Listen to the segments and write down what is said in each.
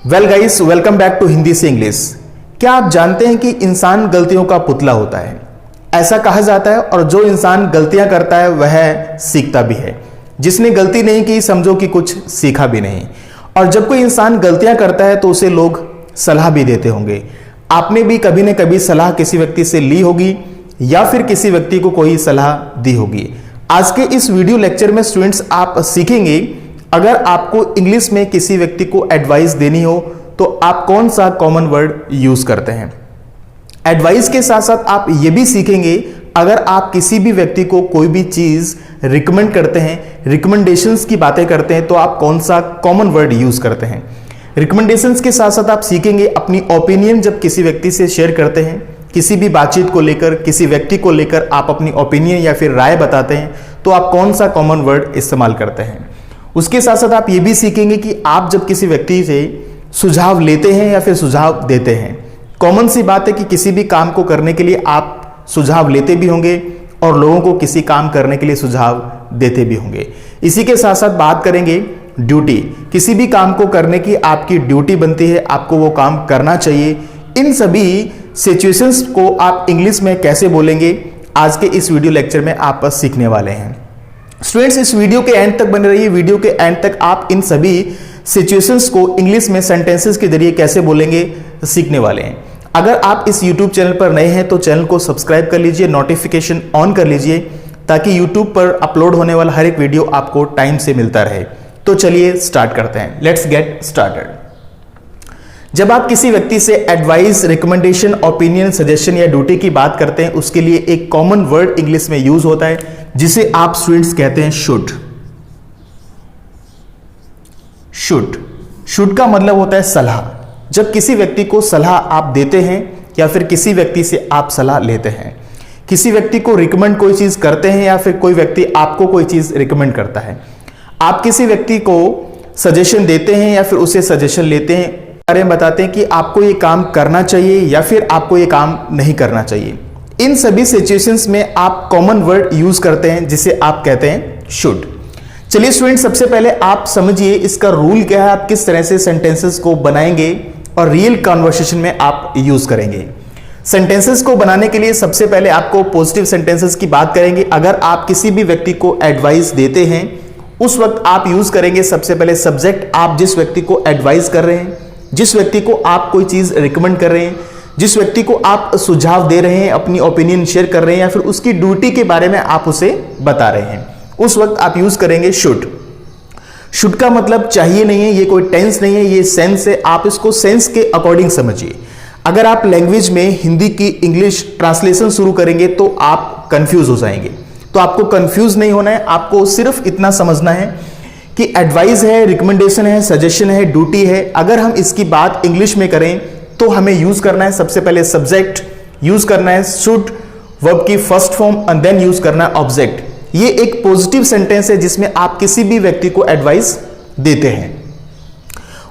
Well guys, welcome back to Hindi से English. क्या आप जानते हैं कि इंसान गलतियों का पुतला होता है? ऐसा कहा जाता है और जो इंसान गलतियां करता है वह सीखता भी है। जिसने गलती नहीं की समझो कि कुछ सीखा भी नहीं। और जब कोई इंसान गलतियां करता है तो उसे लोग सलाह भी देते होंगे। आपने भी कभी न कभी सलाह किसी व्यक्ति से ली होगी या फिर किसी व्यक्ति को कोई सलाह दी होगी। आज के इस वीडियो लेक्चर में स्टूडेंट्स आप सीखेंगे, अगर आपको इंग्लिश में किसी व्यक्ति को एडवाइस देनी हो तो आप कौन सा कॉमन वर्ड यूज करते हैं। एडवाइस के साथ साथ आप यह भी सीखेंगे, अगर आप किसी भी व्यक्ति को कोई भी चीज रिकमेंड करते हैं, रिकमेंडेशंस की बातें करते हैं, तो आप कौन सा कॉमन वर्ड यूज करते हैं। रिकमेंडेशंस के साथ साथ आप सीखेंगे अपनी ओपिनियन जब किसी व्यक्ति से शेयर करते हैं, किसी भी बातचीत को लेकर, किसी व्यक्ति को लेकर आप अपनी ओपिनियन या फिर राय बताते हैं, तो आप कौन सा कॉमन वर्ड इस्तेमाल करते हैं। उसके साथ साथ आप ये भी सीखेंगे कि आप जब किसी व्यक्ति से सुझाव लेते हैं या फिर सुझाव देते हैं। कॉमन सी बात है कि किसी भी काम को करने के लिए आप सुझाव लेते भी होंगे और लोगों को किसी काम करने के लिए सुझाव देते भी होंगे। इसी के साथ साथ बात करेंगे ड्यूटी। किसी भी काम को करने की आपकी ड्यूटी बनती है, आपको वो काम करना चाहिए। इन सभी सिचुएशंस को आप इंग्लिश में कैसे बोलेंगे, आज के इस वीडियो लेक्चर में आप सीखने वाले हैं। स्टूडेंट्स, इस वीडियो के एंड तक बने रहिए। वीडियो के एंड तक आप इन सभी सिचुएशंस को इंग्लिश में सेंटेंसेस के जरिए कैसे बोलेंगे सीखने वाले हैं। अगर आप इस यूट्यूब चैनल पर नए हैं तो चैनल को सब्सक्राइब कर लीजिए, नोटिफिकेशन ऑन कर लीजिए, ताकि यूट्यूब पर अपलोड होने वाला हर एक वीडियो आपको टाइम से मिलता रहे। तो चलिए स्टार्ट करते हैं। Let's get started. जब आप किसी व्यक्ति से एडवाइस, रिकमेंडेशन, ओपिनियन, सजेशन या ड्यूटी की बात करते हैं, उसके लिए एक कॉमन वर्ड इंग्लिश में यूज होता है जिसे आप स्टूडेंट्स कहते हैं शुड। शुड का मतलब होता है सलाह। जब किसी व्यक्ति को सलाह आप देते हैं या फिर किसी व्यक्ति से आप सलाह लेते हैं, किसी व्यक्ति को रिकमेंड कोई चीज करते हैं या फिर कोई व्यक्ति आपको कोई चीज रिकमेंड करता है, आप किसी व्यक्ति को सजेशन देते हैं या फिर उसे सजेशन लेते हैं, बारे में बताते हैं कि आपको ये काम करना चाहिए या फिर आपको ये काम नहीं करना चाहिए। इन सभी सिचुएशंस में आप कॉमन वर्ड यूज करते हैं जिसे आप कहते हैं शुड। चलिए स्टूडेंट, सबसे पहले आप समझिए इसका रूल क्या है, आप किस तरह से सेंटेंसेस को बनाएंगे और रियल कन्वर्सेशन में आप यूज करेंगे। सेंटेंसेस को बनाने के लिए सबसे पहले आपको पॉजिटिव सेंटेंसेस की बात करेंगे। अगर आप किसी भी व्यक्ति को एडवाइस देते हैं उस वक्त आप यूज करेंगे सबसे पहले सब्जेक्ट। आप जिस व्यक्ति को एडवाइस कर रहे हैं, जिस व्यक्ति को आप कोई चीज रिकमेंड कर रहे हैं, जिस व्यक्ति को आप सुझाव दे रहे हैं, अपनी ओपिनियन शेयर कर रहे हैं या फिर उसकी ड्यूटी के बारे में आप उसे बता रहे हैं, उस वक्त आप यूज करेंगे शुड। शुड का मतलब चाहिए नहीं है, ये कोई टेंस नहीं है, ये सेंस है। आप इसको सेंस के अकॉर्डिंग समझिए। अगर आप लैंग्वेज में हिंदी की इंग्लिश ट्रांसलेशन शुरू करेंगे तो आप कंफ्यूज हो जाएंगे। तो आपको कंफ्यूज नहीं होना है, आपको सिर्फ इतना समझना है कि एडवाइस है, रिकमेंडेशन है, सजेशन है, ड्यूटी है। अगर हम इसकी बात इंग्लिश में करें तो हमें यूज करना है सबसे पहले सब्जेक्ट, यूज करना है शुड, वर्ब की first form, and then use करना है ऑब्जेक्ट। ये एक पॉजिटिव सेंटेंस है जिसमें आप किसी भी व्यक्ति को एडवाइस देते हैं।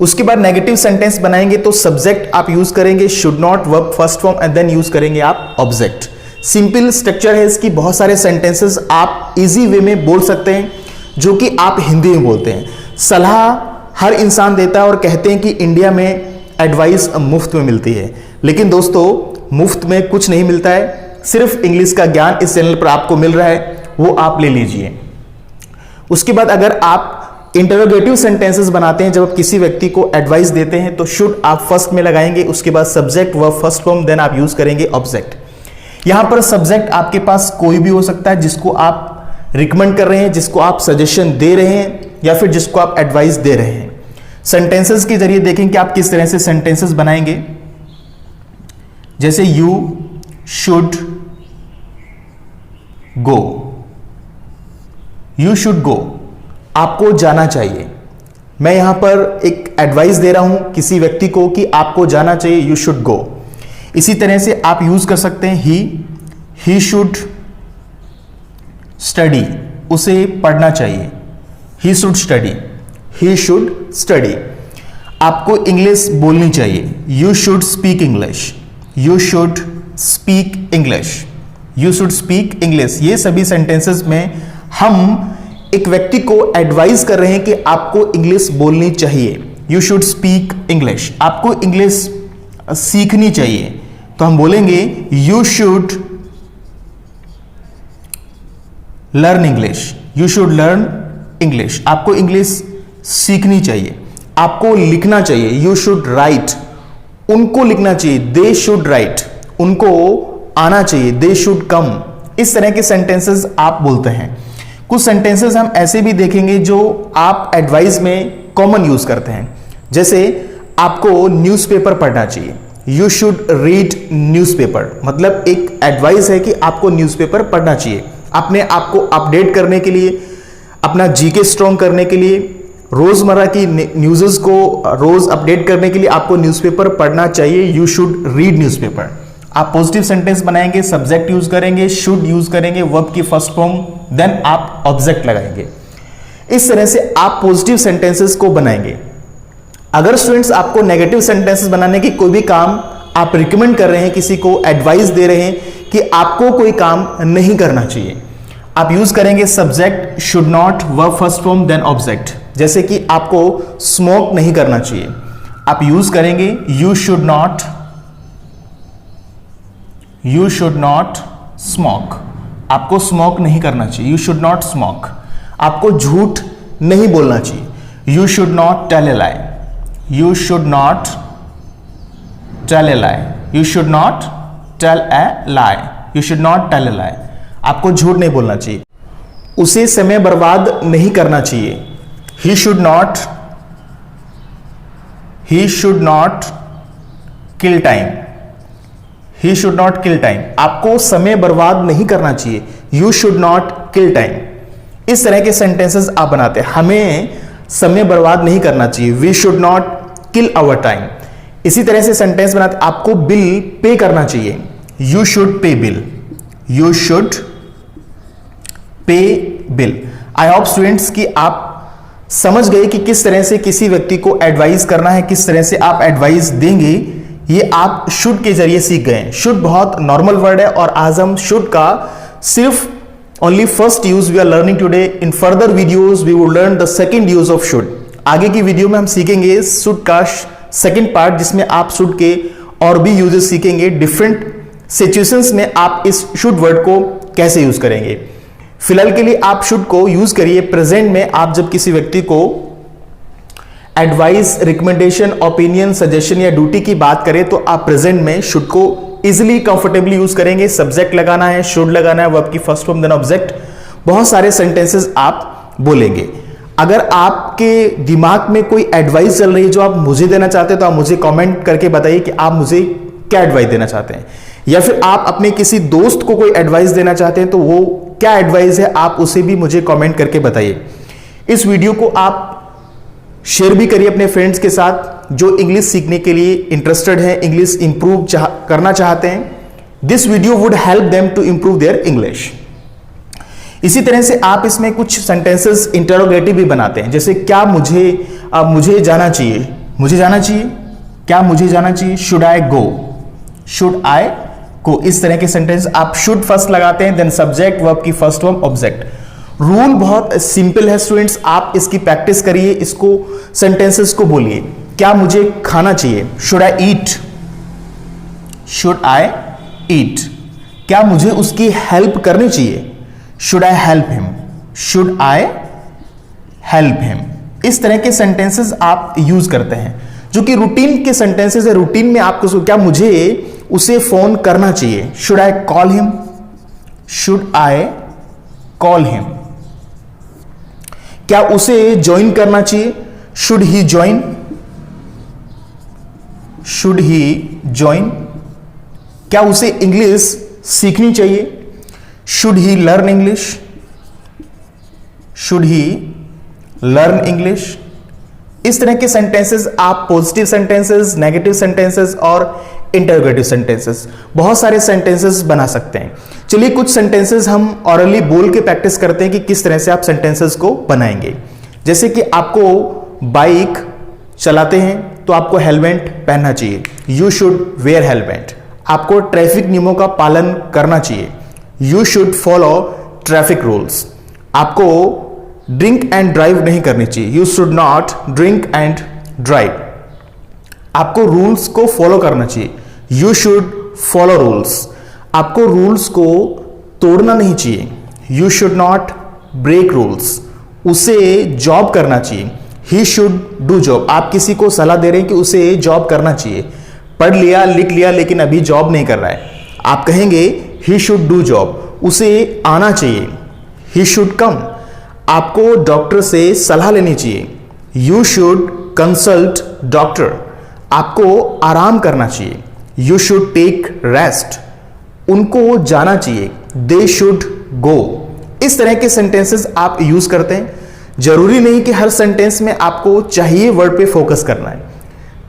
उसके बाद नेगेटिव सेंटेंस बनाएंगे तो सब्जेक्ट आप यूज करेंगे should not, verb first form, and then use करेंगे आप ऑब्जेक्ट। सिंपल स्ट्रक्चर है इसकी। बहुत सारे सेंटेंसेस आप इजी वे में बोल सकते हैं जो कि आप हिंदी में बोलते हैं। सलाह हर इंसान देता है और कहते हैं कि इंडिया में एडवाइस मुफ्त में मिलती है, लेकिन दोस्तों मुफ्त में कुछ नहीं मिलता है। सिर्फ इंग्लिश का ज्ञान इस चैनल पर आपको मिल रहा है, वो आप ले लीजिए। उसके बाद अगर आप इंटरोगेटिव सेंटेंसेस बनाते हैं, जब आप किसी व्यक्ति को एडवाइस देते हैं तो शुड आप फर्स्ट में लगाएंगे, उसके बाद subject, verb first form, then आप यूज करेंगे ऑब्जेक्ट। यहां पर सब्जेक्ट आपके पास कोई भी हो सकता है, जिसको आप रिकमेंड कर रहे हैं, जिसको आप सजेशन दे रहे हैं या फिर जिसको आप एडवाइस दे रहे हैं। सेंटेंसेस के जरिए देखें कि आप किस तरह से सेंटेंसेस बनाएंगे। जैसे you should go, you should go, आपको जाना चाहिए। मैं यहां पर एक एडवाइस दे रहा हूं किसी व्यक्ति को कि आपको जाना चाहिए, यू शुड गो। इसी तरह से आप यूज कर सकते हैं ही शुड स्टडी, उसे पढ़ना चाहिए, he should study, he should study. आपको इंग्लिश बोलनी चाहिए, you should speak English, you should speak English, you should speak English. ये सभी सेंटेंसेस में हम एक व्यक्ति को एडवाइस कर रहे हैं कि आपको इंग्लिश बोलनी चाहिए। यू शुड स्पीक इंग्लिश, आपको इंग्लिश सीखनी चाहिए, तो हम बोलेंगे you should learn English, you should learn English, आपको इंग्लिश सीखनी चाहिए। आपको लिखना चाहिए, यू शुड राइट, उनको लिखना चाहिए, दे शुड राइट, उनको आना चाहिए, दे शुड कम। इस तरह के सेंटेंसेस आप बोलते हैं। कुछ सेंटेंसेस हम ऐसे भी देखेंगे जो आप एडवाइस में कॉमन यूज करते हैं, जैसे आपको न्यूज़पेपर पढ़ना चाहिए, यू शुड रीड न्यूज़पेपर, मतलब एक एडवाइस है कि आपको न्यूज़पेपर पढ़ना चाहिए अपने आप को अपडेट करने के लिए, अपना जीके स्ट्रॉन्ग करने के लिए, रोजमर्रा की न्यूज़ को रोज अपडेट करने के लिए आपको न्यूज़पेपर पढ़ना चाहिए, यू शुड रीड न्यूज़पेपर। आप पॉजिटिव सेंटेंस बनाएंगे, सब्जेक्ट यूज करेंगे, शुड यूज करेंगे, वर्ब की फर्स्ट फॉर्म, देन आप ऑब्जेक्ट लगाएंगे। इस तरह से आप पॉजिटिव सेंटेंसेस को बनाएंगे। अगर स्टूडेंट्स आपको नेगेटिव सेंटेंसेस बनाने की कोई भी काम आप रिकमेंड कर रहे हैं, किसी को एडवाइस दे रहे हैं कि आपको कोई काम नहीं करना चाहिए, आप यूज करेंगे subject, should not, verb first form, then object. जैसे कि आपको स्मोक नहीं करना चाहिए, आप यूज करेंगे you should not, you should not smoke, आपको स्मोक नहीं करना चाहिए, यू शुड नॉट स्मोक। आपको झूठ नहीं बोलना चाहिए, you should not tell a lie, you should not tell a lie, you should not tell a lie, you should not tell a lie. आपको झूठ नहीं बोलना चाहिए। उसे समय बर्बाद नहीं करना चाहिए, he should not kill time, he should not kill time, आपको समय बर्बाद नहीं करना चाहिए, you should not kill time. इस तरह के सेंटेंसेस आप बनाते हैं, हमें समय बर्बाद नहीं करना चाहिए, we should not kill our time. इसी तरह से सेंटेंस बनाते, आपको बिल पे करना चाहिए, you should pay bill, you should pay bill. I hope students कि आप समझ गए कि किस तरह से किसी व्यक्ति को एडवाइस करना है, किस तरह से आप एडवाइस देंगे। ये आप शुड के जरिए सीख गए। शुड बहुत नॉर्मल वर्ड है और आज हम शुड का सिर्फ only first use we are learning today. In further videos we will learn the second use of should. आगे की वीडियो में हम सीखेंगे शुड का सेकंड पार्ट, जिसमें आप शुड के और भी यूजेस सीखेंगे। डिफरेंट सिचुएशंस में आप इस शुड वर्ड को कैसे यूज करेंगे। फिलहाल के लिए आप शुड को यूज करिए प्रेजेंट में। आप जब किसी व्यक्ति को एडवाइस, रिकमेंडेशन, ओपिनियन, सजेशन या ड्यूटी की बात करें तो आप प्रेजेंट में शुड को इजीली कंफर्टेबली यूज करेंगे। सब्जेक्ट लगाना है, शुड लगाना है, वर्ब की फर्स्ट फॉर्म देन ऑब्जेक्ट। बहुत सारे सेंटेंसेस आप बोलेंगे। अगर आपके दिमाग में कोई एडवाइस चल रही है जो आप मुझे देना चाहते हैं तो आप मुझे कमेंट करके बताइए कि आप मुझे क्या एडवाइस देना चाहते हैं, या फिर आप अपने किसी दोस्त को कोई एडवाइस देना चाहते हैं तो वो क्या एडवाइस है आप उसे भी मुझे कमेंट करके बताइए। इस वीडियो को आप शेयर भी करिए अपने फ्रेंड्स के साथ जो इंग्लिश सीखने के लिए इंटरेस्टेड है, इंग्लिश इंप्रूव करना चाहते हैं। This video would help them to improve their English. इसी तरह से आप इसमें कुछ सेंटेंसेस इंटरोगेटिव भी बनाते हैं, जैसे क्या मुझे जाना चाहिए, मुझे जाना चाहिए, क्या मुझे जाना चाहिए, should I go, should I गो। इस तरह के सेंटेंस आप शुड फर्स्ट लगाते हैं, देन सब्जेक्ट, वर्ब की फर्स्ट फॉर्म, ऑब्जेक्ट। रूल बहुत सिंपल है स्टूडेंट्स, आप इसकी प्रैक्टिस करिए, इसको सेंटेंसेस को बोलिए। क्या मुझे खाना चाहिए, should I eat, should I ईट। क्या मुझे उसकी हेल्प करनी चाहिए, should I help him, should I help him. इस तरह के सेंटेंसेस आप यूज करते हैं जो कि रूटीन के सेंटेंसेस है। रूटीन में आपको क्या मुझे उसे फोन करना चाहिए, should I call him, should I call him. क्या उसे ज्वाइन करना चाहिए, should he join, should he join. क्या उसे इंग्लिश सीखनी चाहिए, should he learn English, should he learn English. इस तरह के सेंटेंसेस आप पॉजिटिव सेंटेंसेस, नेगेटिव सेंटेंसेस और इंटरोगेटिव सेंटेंसेस, बहुत सारे सेंटेंसेस बना सकते हैं। चलिए कुछ सेंटेंसेस हम ऑरली बोल के प्रैक्टिस करते हैं कि किस तरह से आप सेंटेंसेस को बनाएंगे। जैसे कि आपको बाइक चलाते हैं तो आपको हेलमेट पहनना चाहिए, यू शुड वेयर हेलमेट। आपको ट्रैफिक नियमों का पालन करना चाहिए, you should follow traffic rules. आपको ड्रिंक एंड ड्राइव नहीं करनी चाहिए, you should not drink and drive. आपको रूल्स को फॉलो करना चाहिए। You should follow rules. आपको रूल्स को तोड़ना नहीं चाहिए। You should not break rules. उसे जॉब करना चाहिए। He should do job. आप किसी को सलाह दे रहे हैं कि उसे जॉब करना चाहिए। पढ़ लिया, लिख लिया, लेकिन अभी जॉब नहीं कर रहा है, आप कहेंगे ही शुड डू जॉब। उसे आना चाहिए। He should come. आपको डॉक्टर से सलाह लेनी चाहिए। You should consult doctor. आपको आराम करना चाहिए। You should take rest. उनको जाना चाहिए। They should go. इस तरह के सेंटेंसेस आप यूज करते हैं। जरूरी नहीं कि हर सेंटेंस में आपको चाहिए वर्ड पे फोकस करना है।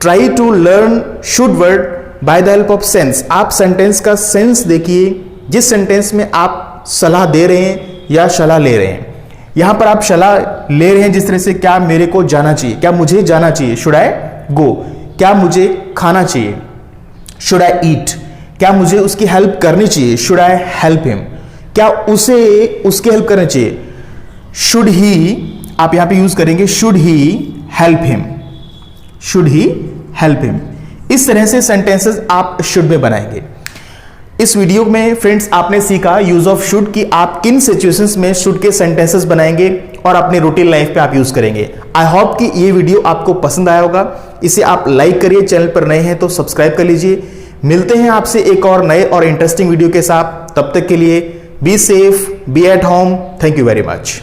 Try to learn should word by the help of sense. आप सेंटेंस का सेंस देखिए, जिस सेंटेंस में आप सलाह दे रहे हैं या सलाह ले रहे हैं। यहां पर आप सलाह ले रहे हैं जिस तरह से, क्या मेरे को जाना चाहिए, क्या मुझे जाना चाहिए, शुड आई गो। क्या मुझे खाना चाहिए, शुड आई ईट। क्या मुझे उसकी हेल्प करनी चाहिए, शुड आई हेल्प हिम। क्या उसे उसकी हेल्प करनी चाहिए, शुड ही। आप यहां पे यूज करेंगे should he help him, should he help him. इस तरह से सेंटेंसेस आप शुड में बनाएंगे। इस वीडियो में फ्रेंड्स आपने सीखा यूज ऑफ शुड कि आप किन सिचुएशंस में शुड के सेंटेंसेस बनाएंगे और अपने रूटीन लाइफ पे आप यूज करेंगे। आई होप कि ये वीडियो आपको पसंद आया होगा। इसे आप लाइक करिए, चैनल पर नए हैं तो सब्सक्राइब कर लीजिए। मिलते हैं आपसे एक और नए और इंटरेस्टिंग वीडियो के साथ। तब तक के लिए be safe, be at home. Thank you very much.